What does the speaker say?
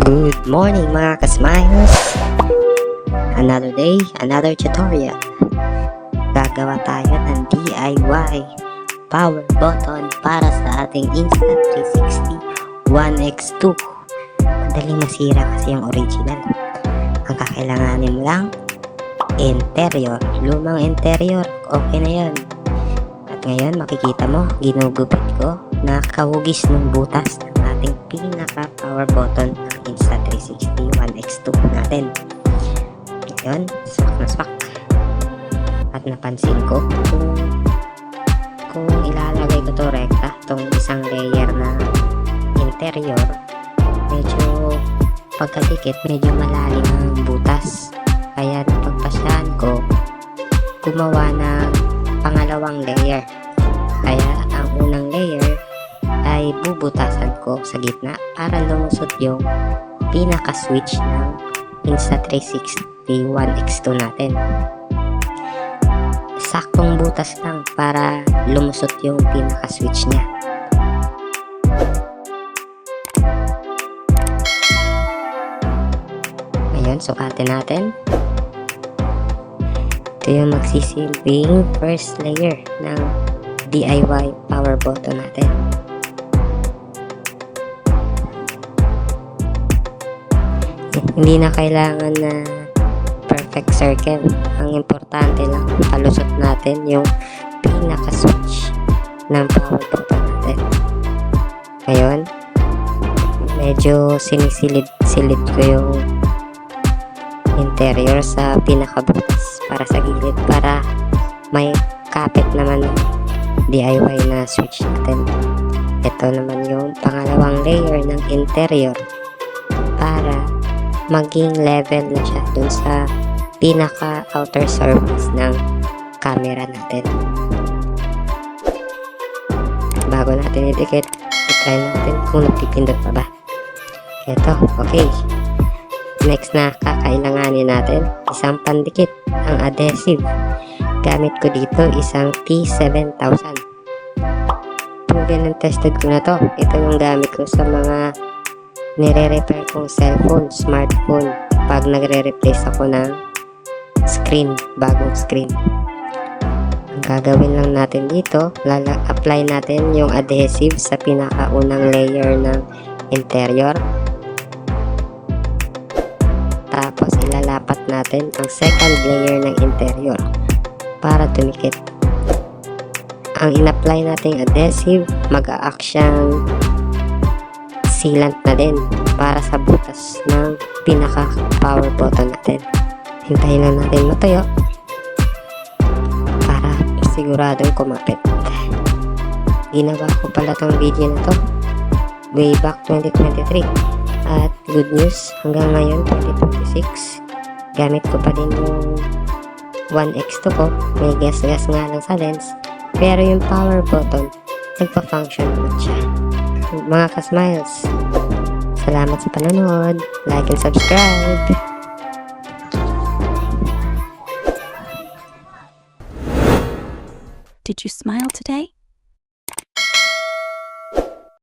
Good morning mga kasmiles! Another day, another tutorial. Gagawa tayo ng DIY power button para sa ating Insta360 One X2. Madaling masira kasi yung original. Ang kakailanganin mo lang, interior. Lumang interior, okay na yan. At ngayon makikita mo, ginugupit ko na kahugis ng butas ng ating pinaka power button ng Insta360 One X2 natin. Ngayon, swak na swak. At napansin ko kung ilalagay ko to rekta, itong isang layer na interior, medyo pagkadikit, medyo malalim ang butas. Kaya napagpasyahan ko gumawa ng pangalawang layer. Kaya ang unang layer ay bubutasan ko sa gitna para lumusot yung pinaka-switch ng Insta360 One X2 natin. Saktong butas lang para lumusot yung pinaka-switch niya. Ngayon, sukatin natin. Ito yung magsisilbing first layer ng DIY power button natin. Hindi na kailangan na perfect circle. Ang importante lang, palusot natin yung pinaka-switch ng power button natin. Ngayon, medyo sinisilid-silid ko yung interior sa pinaka-butas para sa gilid, para may kapit naman ng DIY na switch natin. Ito naman yung pangalawang layer ng interior para maging level na siya dun sa pinaka outer surface ng camera natin. Bago natin idikit, i-try natin kung nagpipindot pa ba. Ito, okay. Next na kakailanganin natin, isang pandikit, ang adhesive. Gamit ko dito isang T7000. Proven and tested ko na to. Ito yung gamit ko sa mga nire-repair kong cellphone, smartphone, pag nagre-replace ako ng screen, bagong screen. Ang gagawin lang natin dito, apply natin yung adhesive sa pinakaunang layer ng interior. Tapos ilalapat natin ang second layer ng interior para tumikit. Ang in-apply nating adhesive, mag-a-act siyang sealant na din para sa butas ng pinaka power button natin. Hintayin lang natin matuyo para siguradong kumapit. Ginawa ko pala tong video na to way back 2023 at good news, hanggang ngayon 2026 gamit ko pa din yung One X2 ko. May gas-gas nga lang sa lens, pero yung power button nagpa-function naman siya. Mga kasmiles, salamat sa panonood. Like and subscribe. Did you smile today?